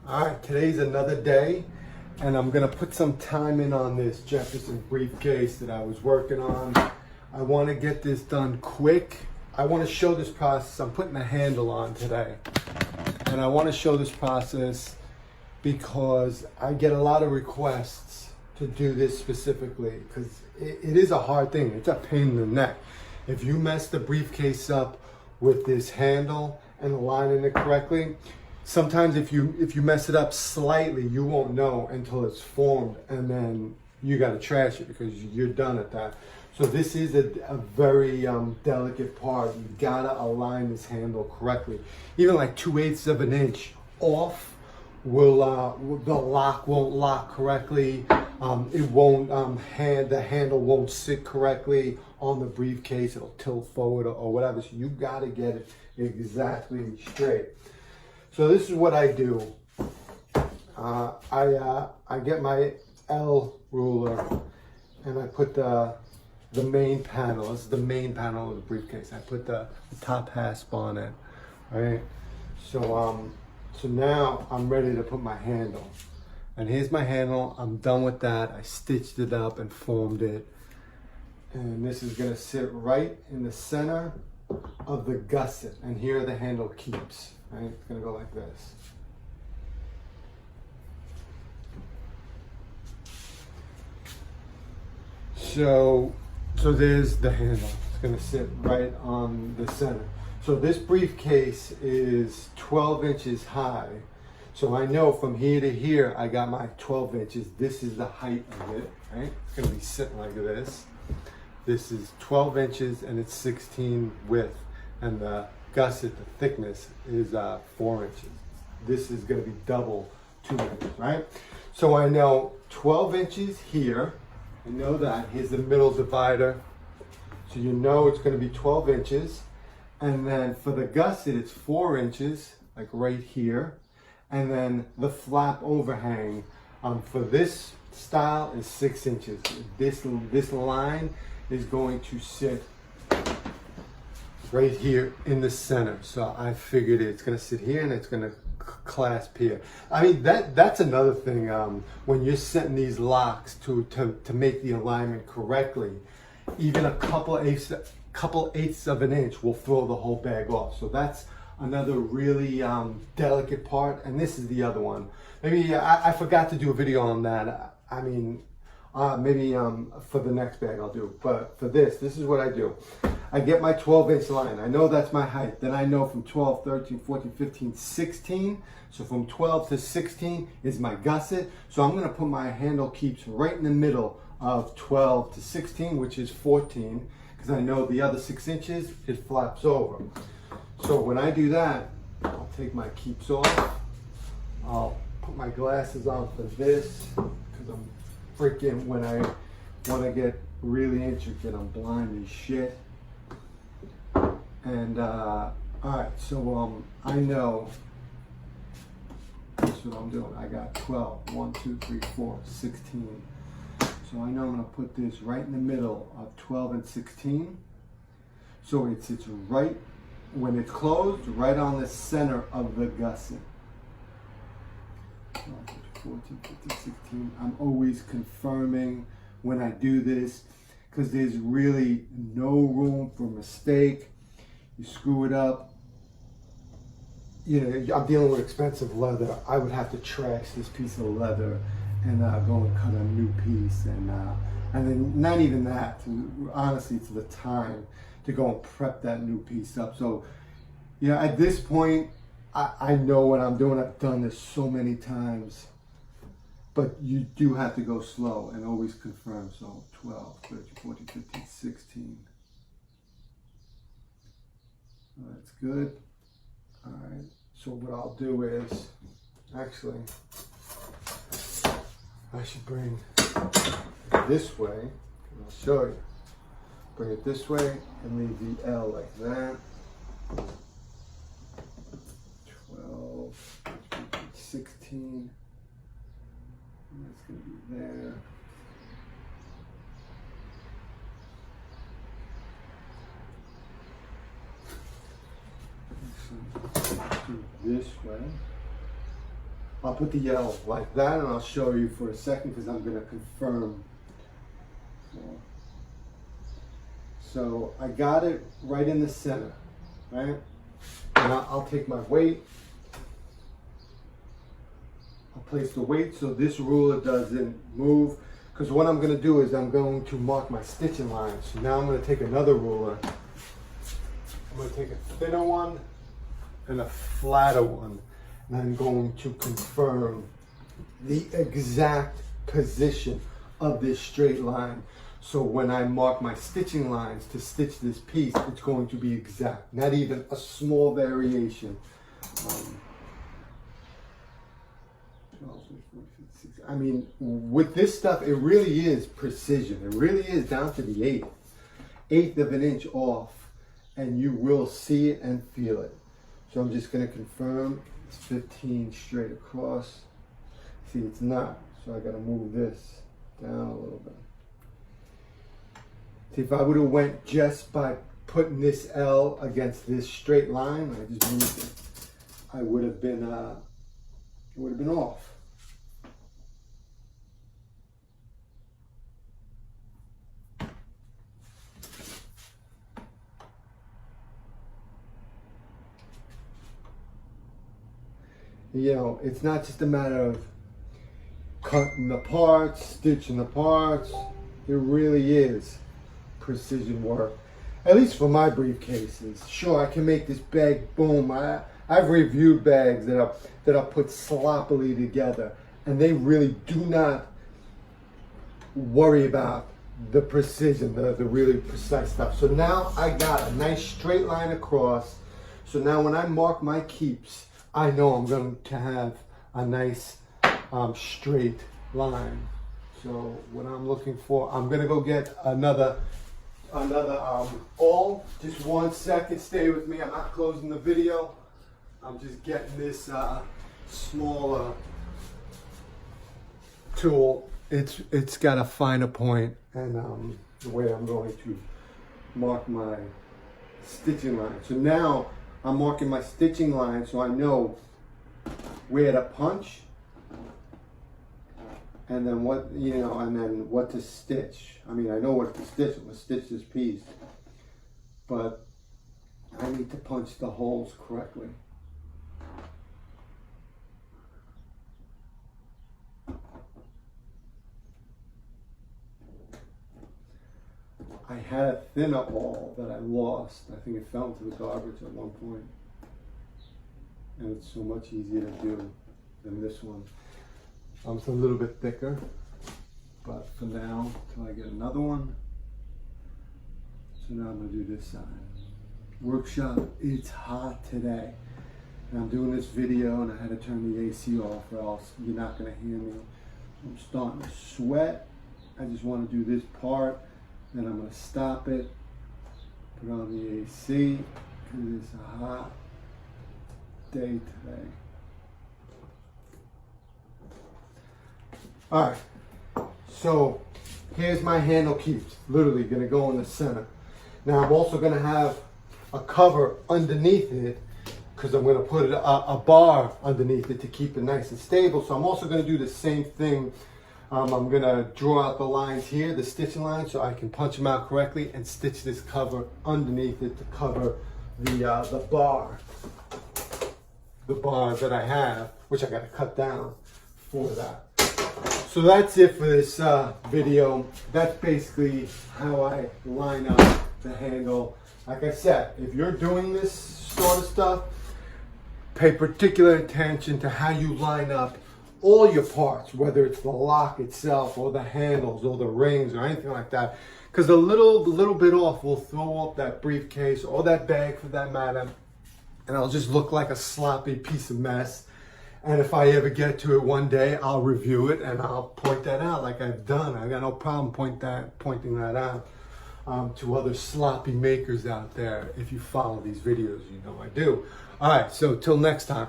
All right, today's another day, and I'm gonna put some time in on this Jefferson briefcase that I was working on. I want to get this done quick. I want to show this process. I'm putting the handle on today, and I want to show this process because I get a lot of requests to do this specifically because it is a hard thing. It's a pain in the neck. If you mess the briefcase up with this handle and aligning it correctly, sometimes if you mess it up slightly, you won't know until it's formed, and then you got to trash it because you're done at that. So this is a very delicate part. You gotta align this handle correctly. Even like 2/8 of an inch off will the lock won't lock correctly. It won't the handle won't sit correctly on the briefcase. It'll tilt forward or whatever. So you gotta get it exactly straight. So this is what I do. I get my L ruler and I put the main panel. This is the main panel of the briefcase. I put the top hasp on it, right? So so now I'm ready to put my handle. And here's my handle. I'm done with that. I stitched it up and formed it. And this is gonna sit right in the center of the gusset. And here the handle keeps, right? It's gonna go like this. So there's the handle. It's gonna sit right on the center. So this briefcase is 12 inches high. So I know from here to here, I got my 12 inches. This is the height of it, right? It's gonna be sitting like this. This is 12 inches and it's 16 width. And the gusset, the thickness is 4 inches. This is gonna be double 2 inches, right? So I know 12 inches here. I know that. Here's the middle divider. So you know it's going to be 12 inches. And then for the gusset, it's 4 inches, like right here. And then the flap overhang for this style is 6 inches. This line is going to sit right here in the center. So I figured it's going to sit here and it's going to clasp here. I mean, that's another thing. When you're setting these locks to make the alignment correctly, even a couple eighths of an inch will throw the whole bag off. So that's another really delicate part. And this is the other one. Maybe I forgot to do a video on that. I mean, maybe for the next bag I'll do. But for this is what I do. I get my 12-inch line. I know that's my height. Then I know from 12, 13, 14, 15, 16. So from 12 to 16 is my gusset. So I'm going to put my handle keeps right in the middle of 12 to 16, which is 14, because I know the other 6 inches, it flaps over. So when I do that, I'll take my keeps off. I'll put my glasses on for this, because I'm freaking, when I want to get really intricate, I'm blind as shit. And all right, so I know that's what I'm doing. I got 12, 1, 2, 3, 4, 16. So I know I'm gonna put this right in the middle of 12 and 16. So it sits right, when it's closed, right on the center of the gusset. 14, 15, 16. I'm always confirming when I do this because there's really no room for mistake. You screw it up, you know, I'm dealing with expensive leather. I would have to trash this piece of leather and go and cut a new piece. And then not even that, honestly, it's the time to go and prep that new piece up. So, you know, at this point, I know what I'm doing. I've done this so many times. But you do have to go slow and always confirm. So 12, 13, 14, 15, 16. That's good. All right. So what I'll do is, actually, I should bring it this way. And I'll show you. Bring it this way and leave the L like that. 12, 15, 16. And that's going to be there. Actually, do it this way. I'll put the yellow like that, and I'll show you for a second because I'm going to confirm. So I got it right in the center, right? And I'll take my weight. I'll place the weight so this ruler doesn't move. Because what I'm going to do is I'm going to mark my stitching lines. So now I'm going to take another ruler. I'm going to take a thinner one and a flatter one. And I'm going to confirm the exact position of this straight line. So when I mark my stitching lines to stitch this piece, it's going to be exact. Not even a small variation. I mean, with this stuff, it really is precision. It really is down to the eighth of an inch off, and you will see it and feel it. So I'm just going to confirm it's 15 straight across. See, it's not, so I got to move this down a little bit. See, if I would have went just by putting this L against this straight line, I just moved it, I would have been, it would have been off. You know, it's not just a matter of cutting the parts, stitching the parts. It really is precision work. At least for my briefcases. Sure, I can make this bag, boom. I've reviewed bags that are put sloppily together, and they really do not worry about the precision, the really precise stuff. So now I got a nice straight line across. So now when I mark my keeps, I know I'm going to have a nice straight line. So what I'm looking for, I'm going to go get another awl. Just 1 second, stay with me. I'm not closing the video. I'm just getting this smaller tool. It's got a finer point, and the way I'm going to mark my stitching line. So now I'm marking my stitching line so I know where to punch and then what, you know, and then what to stitch. I mean, I know what to stitch. I'm going to stitch this piece, but I need to punch the holes correctly. I had a thinner awl that I lost. I think it fell into the garbage at one point. And it's so much easier to do than this one. It's a little bit thicker, but for now, until I get another one. So now I'm gonna do this side. Workshop, it's hot today. And I'm doing this video and I had to turn the AC off or else you're not gonna hear me. I'm starting to sweat. I just wanna do this part. Then I'm going to stop it, put on the AC, because it's a hot day today. Alright, so here's my handle keeps, literally going to go in the center. Now I'm also going to have a cover underneath it, because I'm going to put a bar underneath it to keep it nice and stable. So I'm also going to do the same thing. I'm going to draw out the lines here, the stitching lines, so I can punch them out correctly and stitch this cover underneath it to cover the bar that I have, which I got to cut down for that. So that's it for this video. That's basically how I line up the handle. Like I said, if you're doing this sort of stuff, pay particular attention to how you line up all your parts, whether it's the lock itself or the handles or the rings or anything like that, because a little bit off will throw up that briefcase or that bag for that matter, and it'll just look like a sloppy piece of mess. And if I ever get to it one day, I'll review it and I'll point that out like I've done. I got no problem pointing that out to other sloppy makers out there. If you follow these videos, you know I do. All right, so till next time.